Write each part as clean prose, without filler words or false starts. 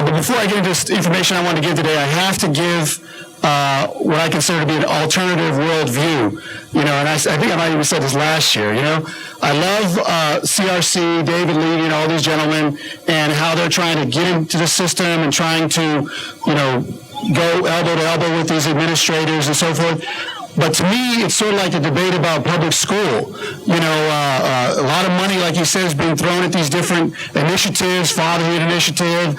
But before I get into this information I want to give today, I have to give what I consider to be an alternative worldview. And I think I might even said this last year. I love CRC, David Levy, and all these gentlemen, and how they're trying to get into the system and trying to, go elbow to elbow with these administrators and so forth. But to me, it's sort of like the debate about public school. A lot of money, like you said, is being thrown at these different initiatives, Fatherhood Initiative,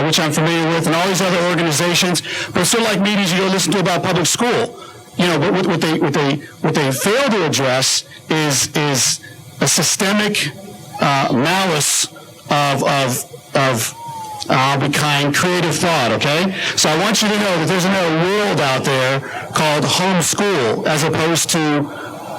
which I'm familiar with, and all these other organizations. But it's sort of like meetings you go listen to about public school. But what they fail to address is a systemic malice of I'll be kind, creative thought, okay? So I want you to know that there's another world out there called homeschool as opposed to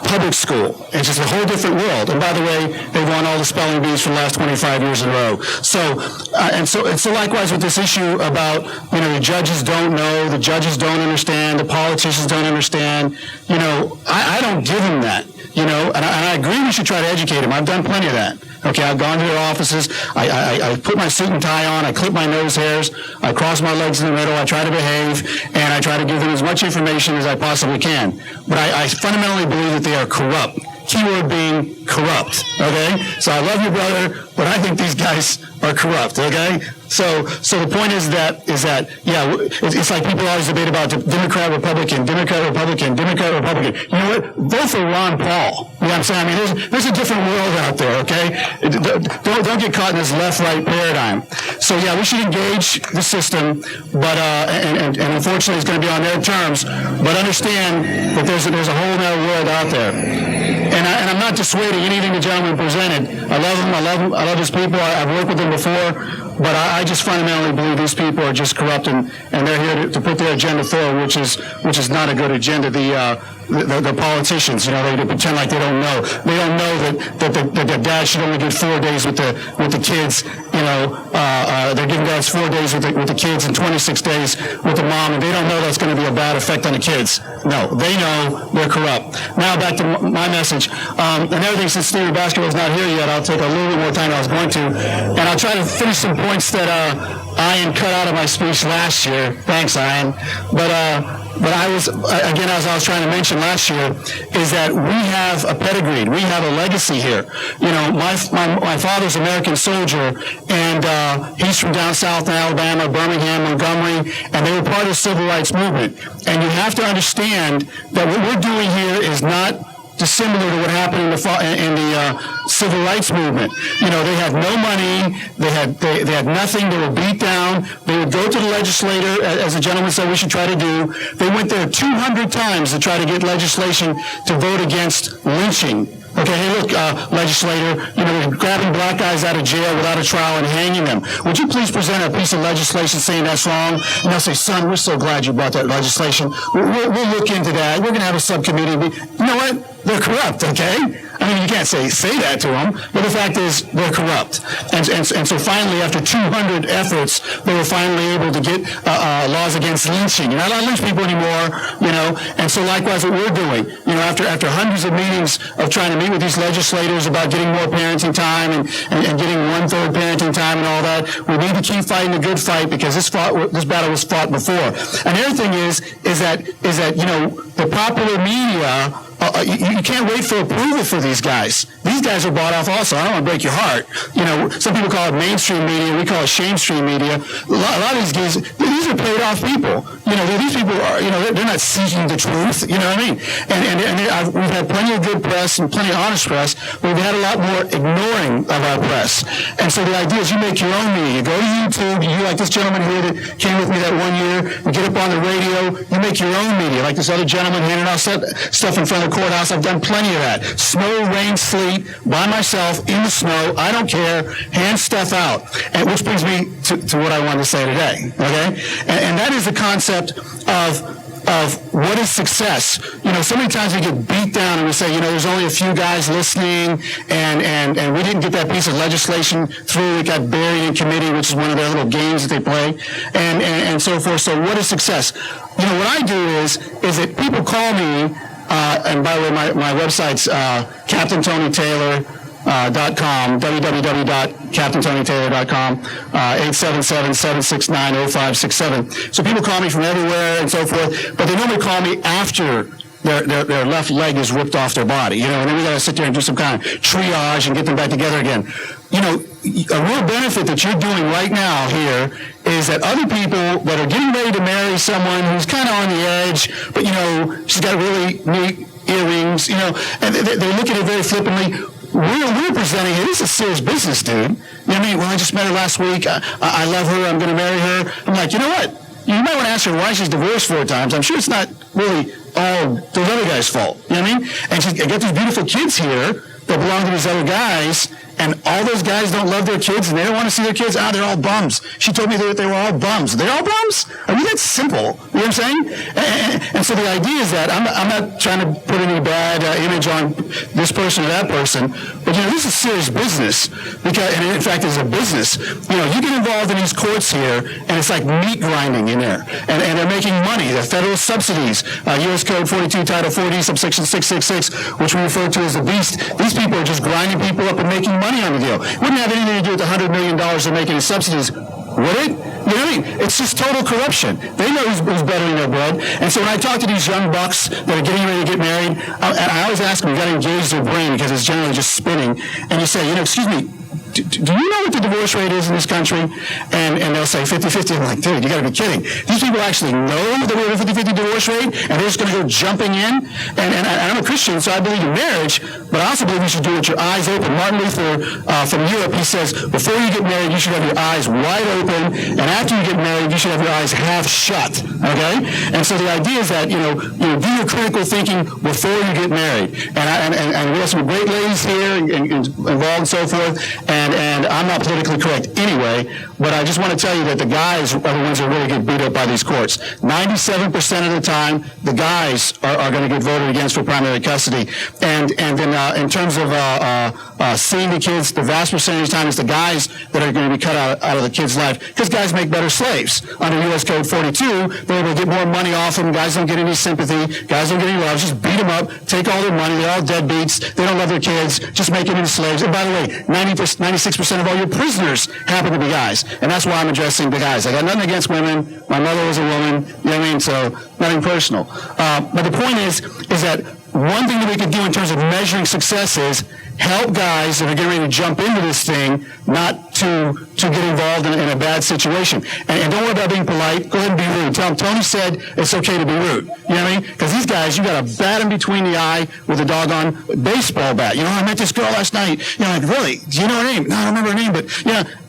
public school. It's just a whole different world. And by the way, they won all the spelling bees for the last 25 years in a row. So likewise with this issue about, the judges don't know, the judges don't understand, the politicians don't understand, I don't give them that, and I agree we should try to educate them. I've done plenty of that. Okay, I've gone to their offices, I put my suit and tie on, I clip my nose hairs, I cross my legs in the middle, I try to behave, and I try to give them as much information as I possibly can. But I fundamentally believe that they are corrupt. Keyword being corrupt, okay? So I love you, brother, but I think these guys are corrupt, okay? So the point is that yeah, it's like people always debate about Democrat, Republican, Democrat, Republican, Democrat, Republican. You know what? Vote for Ron Paul. You know what I'm saying? I mean, there's a different world out there, okay? Don't get caught in this left-right paradigm. So yeah, we should engage the system, but and unfortunately it's going to be on their terms. But understand that there's a whole other world out there. And I'm not dissuading anything the gentleman presented. I love him. I love his people. I've worked with them before. But I just fundamentally believe these people are just corrupt, and they're here to put their agenda forward, which is not a good agenda. The politicians, they pretend like they don't know. They don't know that the dad should only get 4 days with the kids. They're giving dads 4 days with the kids and 26 days with the mom, and they don't know that's going to be a bad effect on the kids. No, they know they're corrupt. Now back to my message. Another thing, since Stevie Basketball's not here yet, I'll take a little bit more time than I was going to, and I'll try to finish some points that Ian cut out of my speech last year. Thanks, Ian. But I was, again, as I was trying to mention last year, is that we have a pedigree. We have a legacy here. My father's an American soldier, and he's from down south in Alabama, Birmingham, Montgomery, and they were part of the civil rights movement. And you have to understand that what we're doing here is not dissimilar to what happened in the civil rights movement. They had no money, they had nothing, they were beat down, they would go to the legislator, as the gentleman said we should try to do. They went there 200 times to try to get legislation to vote against lynching. Okay, hey, look, legislator, we're grabbing black guys out of jail without a trial and hanging them. Would you please present a piece of legislation saying that's wrong? And they'll say, son, we're so glad you brought that legislation. We'll look into that. We're going to have a subcommittee. You know what? They're corrupt, okay? I mean, you can't say that to them, but the fact is they're corrupt. And so finally, after 200 efforts, they were finally able to get laws against lynching. You're not allowed to lynch people anymore, and so likewise what we're doing. After hundreds of meetings of trying to meet with these legislators about getting more parenting time and getting 1/3 parenting time and all that, we need to keep fighting the good fight, because this battle was fought before. And the other thing is that the popular media, you can't wait for approval for these guys. These guys are bought off also. I don't want to break your heart. Some people call it mainstream media. We call it shamestream media. A lot of these guys, these are paid off people. These people are, they're not seeking the truth. You know what I mean? And we've had plenty of good press and plenty of honest press, but we've had a lot more ignoring of our press. And so the idea is you make your own media. You go to YouTube, you like this gentleman here that came with me that one year, you get up on the radio, you make your own media, like this other gentleman handing out stuff in front of the courthouse. I've done plenty of that. Snow, rain, sleet, by myself, in the snow, I don't care, hand stuff out. And which brings me to what I wanted to say today, okay? And that is the concept of what is success. So many times we get beat down and we say, there's only a few guys listening, and we didn't get that piece of legislation through. It got buried in committee, which is one of their little games that they play, and so forth. So what is success? What I do is that people call me, and by the way, my website's Captain Tony Taylor, www.captaintonytaylor.com, 877-769-0567. So people call me from everywhere and so forth, but they normally call me after their left leg is ripped off their body, and then we got to sit there and do some kind of triage and get them back together again. A real benefit that you're doing right now here is that other people that are getting ready to marry someone who's kind of on the edge, but, she's got really neat earrings, and they look at it very flippantly. We're presenting it. This is serious business, dude. Well, I just met her last week. I love her. I'm going to marry her. I'm like, you know what? You might want to ask her why she's divorced 4 times. I'm sure it's not really all those other guys' fault. You know what I mean? And she's got these beautiful kids here that belong to these other guys, and all those guys don't love their kids, and they don't want to see their kids. They're all bums. She told me that they were all bums. They're all bums? I mean, that's simple. You know what I'm saying? And so the idea is that I'm not trying to put any bad image on this person or that person, but, this is serious business. And in fact, it's a business. You get involved in these courts here, and it's like meat grinding in there. And they're making money. The federal subsidies, U.S. Code 42, Title 40, subsection 666, which we refer to as the beast. These people are just grinding people up and making money on the deal. It wouldn't have anything to do with the $100 million they're making in subsidies, would it? You know what I mean? It's just total corruption. They know who's buttering their bread. And so when I talk to these young bucks that are getting ready to get married, I always ask them, you got to engage their brain because it's generally just spinning. And you say, excuse me, do you know what the divorce rate is in this country? And they'll say 50-50. I'm like, dude, you got to be kidding. These people actually know that we have a 50-50 divorce rate, and they're just going to go jumping in. And I'm a Christian, so I believe in marriage, but I also believe you should do it with your eyes open. Martin Luther from Europe, he says, before you get married, you should have your eyes wide open, and after you get married, you should have your eyes half shut. Okay? And so the idea is that, do your critical thinking before you get married. And we have some great ladies here involved and so forth, and I'm not politically correct anyway, but I just want to tell you that the guys are the ones that really get beat up by these courts. 97% of the time, the guys are going to get voted against for primary custody. And then in terms of seeing the kids, the vast percentage of the time it's the guys that are going to be cut out of the kid's life, because guys make better slaves. Under U.S. Code 42, they're able to get more money off them. Guys don't get any sympathy. Guys don't get any love. Just beat them up, take all their money. They're all deadbeats. They don't love their kids. Just make them into slaves. And by the way, 96% of all your prisoners happen to be guys. And that's why I'm addressing the guys. I got nothing against women. My mother was a woman. You know what I mean? So nothing personal. But the point is that one thing that we could do in terms of measuring success is help guys that are getting ready to jump into this thing not to get involved in a bad situation. And don't worry about being polite. Go ahead and be rude. Tell them Tony said it's okay to be rude. You know what I mean? Because these guys, you got to bat them between the eye with a doggone baseball bat. I met this girl last night. Like, really? Do you know her name? No, I don't remember her name, but,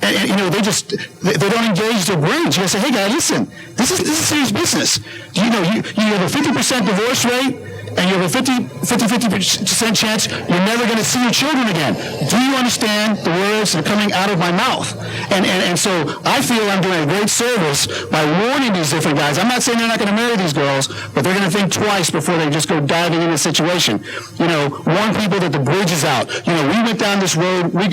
they don't engage their brains. You got to say, hey, guy, listen, this is serious business. Do you know you have a 50% divorce rate, and you have a 50% chance you're never going to see your children again. Do you understand the words that are coming out of my mouth? And so I feel I'm doing a great service by warning these different guys. I'm not saying they're not going to marry these girls, but they're going to think twice before they just go diving in the situation. Warn people that the bridge is out. We went down this road. We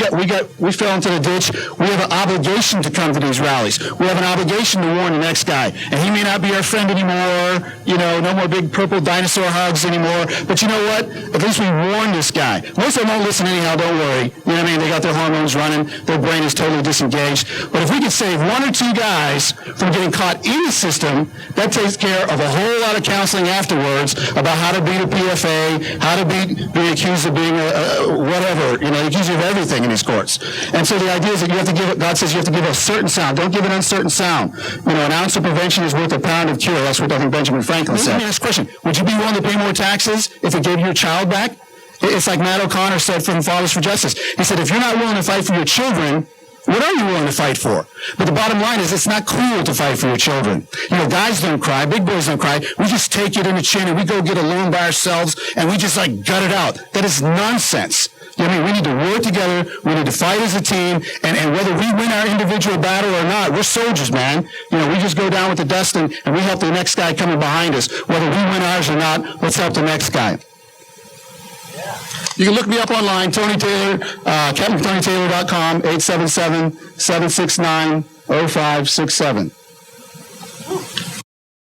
fell into the ditch. We have an obligation to come to these rallies. We have an obligation to warn the next guy. And he may not be our friend anymore. No more big purple dinosaur hugs anymore. But you know what? At least we warned this guy. Most of them won't listen anyhow, don't worry. You know what I mean? They got their hormones running. Their brain is totally disengaged. But if we can save 1 or 2 guys from getting caught in the system, that takes care of a whole lot of counseling afterwards about how to beat a PFA, how to be accused of being whatever. Accused of everything in these courts. And so the idea is that God says you have to give a certain sound. Don't give an uncertain sound. An ounce of prevention is worth a pound of cure. That's what I think Benjamin Franklin said. Let me ask a question. Would you be willing to pay more taxes if it gave your child back? It's like Matt O'Connor said from Fathers for Justice. He said, if you're not willing to fight for your children, what are you willing to fight for? But the bottom line is it's not cool to fight for your children. Guys don't cry. Big boys don't cry. We just take it in the chin and we go get a loan by ourselves and we just gut it out. That is nonsense. We need to work together. We need to fight as a team. And whether we win our individual battle or not, we're soldiers, man. We just go down with the dust and we help the next guy coming behind us. Whether we win ours or not, let's help the next guy. You can look me up online, Tony Taylor, CaptainTonyTaylor.com, 877-769-0567.